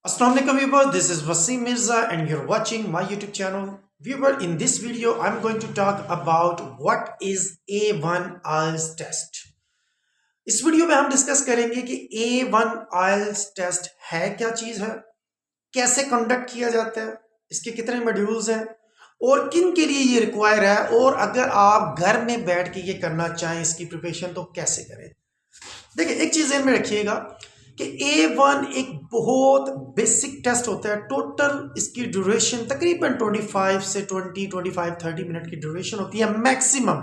Assalamualaikum viewers, this is Wasim Mirza and you're watching my YouTube channel. Viewer, in this video, I'm going to talk about what is A1 IELTS test. इस video में हम discuss करेंगे कि A1 IELTS test है क्या चीज है, कैसे कंडक्ट किया जाता है, इसके कितने मॉड्यूल्स हैं और किन के लिए ये रिक्वायर है, और अगर आप घर में बैठ के ये करना चाहें इसकी प्रिपरेशन तो कैसे करें। देखिए, एक चीज ध्यान में रखिएगा कि A1 एक बहुत बेसिक टेस्ट होता है। टोटल इसकी ड्यूरेशन तकरीबन 25 से 30 मिनट की ड्यूरेशन होती है मैक्सिमम।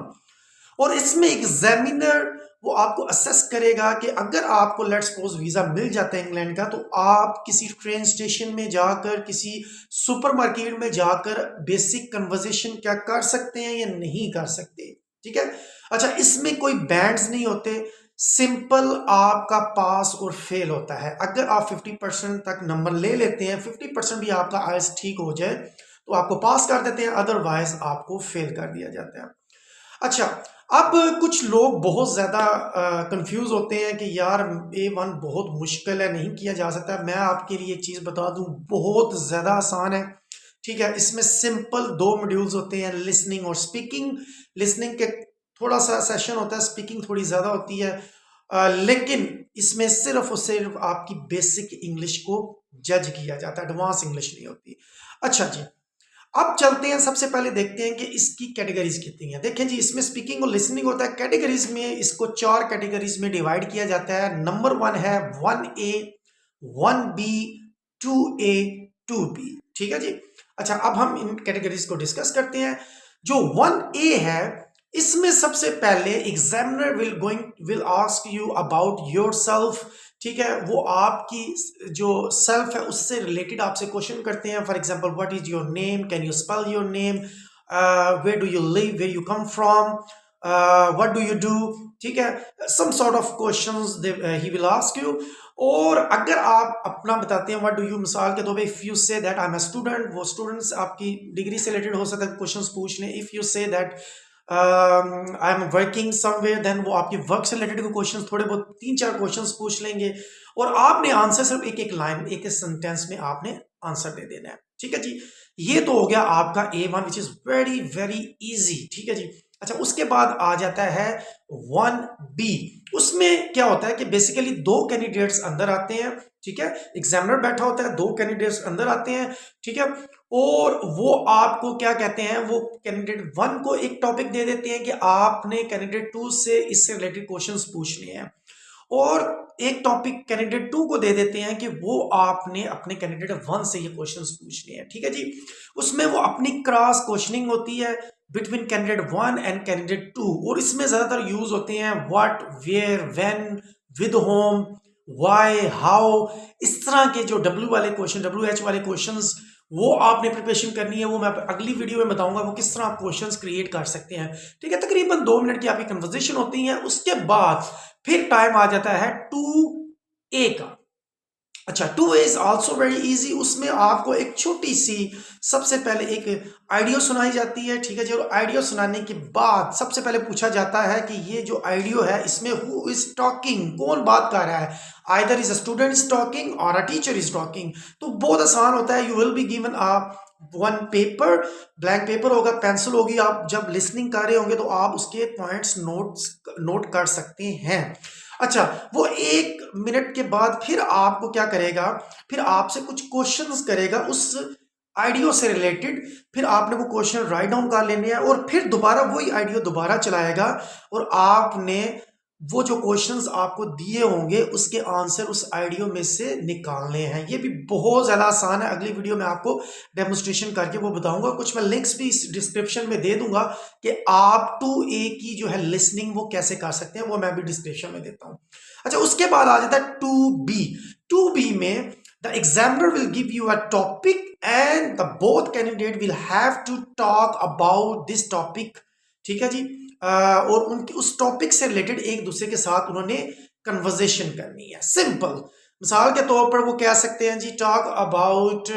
और इसमें एग्जामिनर वो आपको असेस करेगा कि अगर आपको लेट्स सपोज वीज़ा मिल जाता है इंग्लैंड का, तो आप किसी ट्रेन स्टेशन में जाकर, किसी सुपरमार्केट में जाकर बेसिक कन्वर्सेशन क्या कर सकते हैं या नहीं कर सकते। ठीक है। अच्छा, इसमें कोई बैंड्स नहीं होते, सिंपल आपका पास और फेल होता है। अगर आप 50% तक नंबर ले लेते हैं, 50% भी आपका आइल्स ठीक हो जाए तो आपको पास कर देते हैं, अदरवाइज आपको फेल कर दिया जाता है। अच्छा, अब कुछ लोग बहुत ज़्यादा कंफ्यूज होते हैं कि यार A1 बहुत मुश्किल है, नहीं किया जा सकता। मैं आपके लिए एक चीज़ बता दूं, बहुत ज़्यादा आसान है। ठीक है। इसमें सिंपल दो मॉड्यूल्स होते हैं, लिसनिंग और स्पीकिंग। लिसनिंग के थोड़ा सा सेशन होता है, स्पीकिंग थोड़ी ज़्यादा होती है, लेकिन इसमें सिर्फ और सिर्फ आपकी बेसिक इंग्लिश को जज किया जाता है, एडवांस इंग्लिश नहीं होती। अच्छा जी, अब चलते हैं, सबसे पहले देखते हैं कि इसकी कैटेगरीज कितनी है। देखें जी, इसमें स्पीकिंग और लिसनिंग होता है। कैटेगरीज में इसको 4 कैटेगरीज में डिवाइड किया जाता है। नंबर 1 है 1A, 1B, 2A, 2B। ठीक है जी। अच्छा, अब हम इन कैटेगरीज को डिस्कस करते हैं। जो 1A है, इसमें सबसे पहले examiner will ask you about yourself. ठीक है, वो आपकी जो सेल्फ है उससे रिलेटेड आपसे क्वेश्चन करते हैं। For example, what is your name, can you spell your name, where do you live, where you come from, what do you do. ठीक है, some sort of questions he will ask you. और अगर आप अपना बताते हैं what do you, मिसाल के तौर पे if you say that I am a student, वो स्टूडेंट्स आपकी डिग्री से रिलेटेड हो सकता है क्वेश्चंस पूछ लें। If you say that I am working somewhere, then वो आपकी वर्क से रिलेटेड क्वेश्चन, थोड़े बहुत 3-4 क्वेश्चन पूछ लेंगे और आपने आंसर सिर्फ एक एक लाइन, एक एक सेंटेंस में आपने आंसर दे देना है। ठीक है जी, ये तो हो गया आपका A1 which is very very easy. ठीक है जी। अच्छा, उसके बाद आ जाता है 1B। उसमें क्या होता है कि बेसिकली दो कैंडिडेट्स अंदर आते हैं। ठीक है, एग्जामिनर बैठा होता है, दो कैंडिडेट्स अंदर आते हैं। ठीक है, और वो आपको क्या कहते हैं, वो कैंडिडेट 1 को एक टॉपिक दे देते हैं कि आपने कैंडिडेट 2 से इससे रिलेटेड क्वेश्चंस पूछने हैं, और एक टॉपिक कैंडिडेट 2 को दे देते हैं कि वो आपने अपने कैंडिडेट 1 से ये क्वेश्चंस पूछने हैं। ठीक है जी। उसमें वो अपनी क्रॉस क्वेश्चनिंग होती है बिटवीन कैंडिडेट 1 एंड कैंडिडेट 2, और इसमें ज्यादातर यूज होते हैं what, where, when, with whom, why, how. इस तरह के जो W वाले क्वेश्चन, WH वाले क्वेश्चंस, वो आपने प्रिपरेशन करनी है। वो मैं अगली वीडियो में बताऊंगा वो किस तरह आप क्वेश्चंस क्रिएट कर सकते हैं। ठीक है, तकरीबन 2 मिनट की आपकी कन्वर्सेशन होती है। उसके बाद फिर टाइम आ जाता है 2A का। अच्छा, 2A is also very easy. उसमें आपको एक छोटी सी, सबसे पहले एक आइडियो सुनाई जाती है। ठीक है जी, और आइडियो सुनाने के बाद सबसे पहले पूछा जाता है कि ये जो आइडियो है इसमें हु इज टॉकिंग, कौन बात कर रहा है। Either is a student is talking और अ टीचर इज टॉकिंग। तो बहुत आसान होता है। You will be given a one paper, blank paper होगा, पेंसिल होगी। आप जब लिसनिंग कर रहे होंगे तो आप उसके पॉइंट्स नोट कर सकते हैं। अच्छा, वो 1 मिनट के बाद फिर आपको क्या करेगा, फिर आपसे कुछ क्वेश्चंस करेगा उस आइडियो से रिलेटेड। फिर आपने वो क्वेश्चन राइट डाउन कर लेने हैं और फिर दोबारा वही आइडियो दोबारा चलाएगा, और आपने वो जो क्वेश्चंस आपको दिए होंगे उसके आंसर उस आइडियो में से निकालने हैं। ये भी बहुत ज़्यादा आसान है। अगली वीडियो में आपको डेमोस्ट्रेशन करके वो बताऊंगा। कुछ मैं लिंक्स भी इस डिस्क्रिप्शन में दे दूंगा कि आप 2A की जो है लिसनिंग वो कैसे कर सकते हैं, वो मैं भी डिस्क्रिप्शन में देता हूं। अच्छा, उसके बाद आ जाता है 2B। 2B में the examiner will give you a topic and the both candidate will have to talk about this topic. ठीक है जी। और उनकी उस टॉपिक से रिलेटेड एक दूसरे के साथ उन्होंने कन्वर्सेशन करनी है। सिंपल मिसाल के तौर पर वो कह सकते हैं जी, talk about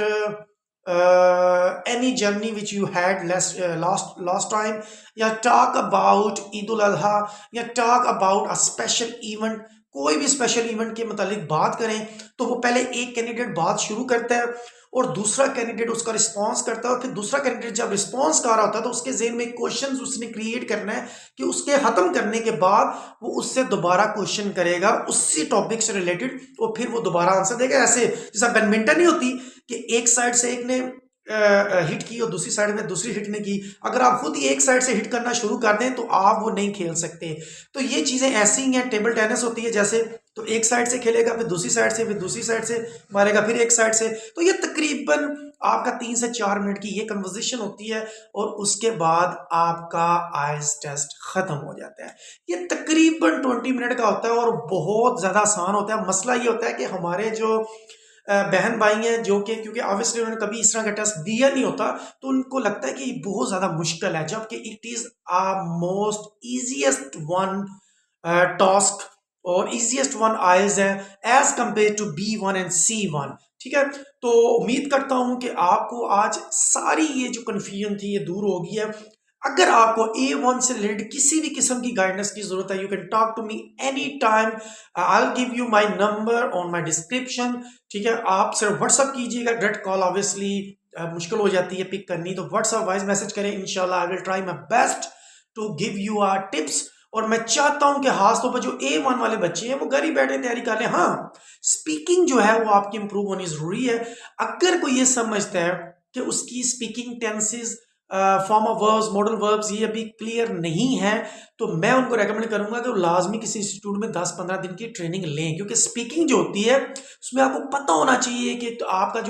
any journey which you had last time, या टॉक अबाउट ईद उल अजहा, या talk about a special event कोई भी स्पेशल इवेंट के मुतालिक बात करें तो वो पहले एक कैंडिडेट बात शुरू करता है और दूसरा कैंडिडेट उसका रिस्पांस करता है, और फिर दूसरा कैंडिडेट जब रिस्पांस कर रहा होता है तो उसके ज़हन में क्वेश्चन उसने क्रिएट करना है कि उसके खत्म करने के बाद वो उससे दोबारा क्वेश्चन करेगा उसी टॉपिक से रिलेटेड, और फिर वो दोबारा आंसर देगा। ऐसे जैसा बैडमिंटन नहीं होती कि एक साइड से एक ने हिट की और दूसरी साइड में दूसरी हिट ने की, अगर आप खुद ही एक साइड से हिट करना शुरू कर दें तो आप वो नहीं खेल सकते। तो ये चीज़ें ऐसी ही हैं, टेबल टेनिस होती है जैसे, तो एक साइड से खेलेगा, फिर दूसरी साइड से, फिर दूसरी साइड से मारेगा, फिर एक साइड से। तो ये तकरीबन आपका 3 से 4 मिनट की ये कन्वर्सेशन होती है और उसके बाद आपका आइल्स टेस्ट खत्म हो जाता है। ये तकरीबन 20 मिनट का होता है और बहुत ज़्यादा आसान होता है। मसला ये होता है कि हमारे जो बहन भाई हैं जो कि क्योंकि ऑब्वियसली उन्होंने कभी इस तरह का टेस्ट दिया नहीं होता, तो उनको लगता है कि ये बहुत ज़्यादा मुश्किल है, जबकि it is a most easiest one task और ईजीएस्ट वन आइल्स है as compare to B1 and C1। ठीक है, तो उम्मीद करता हूं कि आपको आज सारी ये जो कन्फ्यूजन थी ये दूर हो गई है। अगर आपको A1 से रिलेटेड किसी भी किस्म की गाइडेंस की जरूरत है, you can talk to me any time, I will give you my number on my description. ठीक है, आप सिर्फ व्हाट्सअप कीजिएगा, डायरेक्ट कॉल ऑब्वियसली मुश्किल हो जाती है पिक करनी, तो व्हाट्सअप वाइज मैसेज करें, इंशाल्लाह I will try my best to give you our tips. और मैं चाहता हूं कि खास तौर पर जो A1 वाले बच्चे हैं वो घर ही बैठे तैयारी कर लें। हाँ, स्पीकिंग जो है वो आपकी इंप्रूव होनी जरूरी है। अगर कोई ये समझता है कि उसकी speaking tenses, form of verbs, modal verbs ये अभी क्लियर नहीं है, तो मैं उनको रेकमेंड करूंगा कि वो लाजमी किसी इंस्टीट्यूट में 10-15 दिन की ट्रेनिंग लें, क्योंकि स्पीकिंग जो होती है उसमें आपको पता होना चाहिए कि तो आपका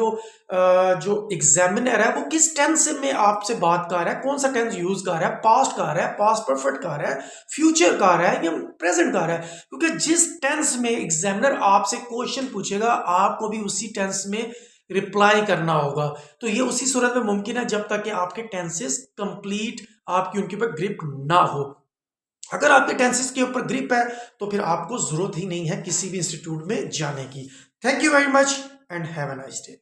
जो एग्जामिनर है वो किस टेंस में आपसे बात कर रहा है, कौन सा टेंस यूज कर रहा है, पास्ट कर रहा है, पास्ट परफेक्ट कर रहा है, फ्यूचर कर रहा है या प्रेजेंट कर रहा है। क्योंकि जिस टेंस में एग्जामिनर आपसे क्वेश्चन पूछेगा आपको भी उसी टेंस में रिप्लाई करना होगा। तो ये उसी सूरत में मुमकिन है जब तक कि आपके टेंसेस कंप्लीट आपकी उनके ऊपर ग्रिप ना हो। अगर आपके टेंसेस के ऊपर ग्रिप है तो फिर आपको जरूरत ही नहीं है किसी भी इंस्टीट्यूट में जाने की। Thank you very much and have a nice day.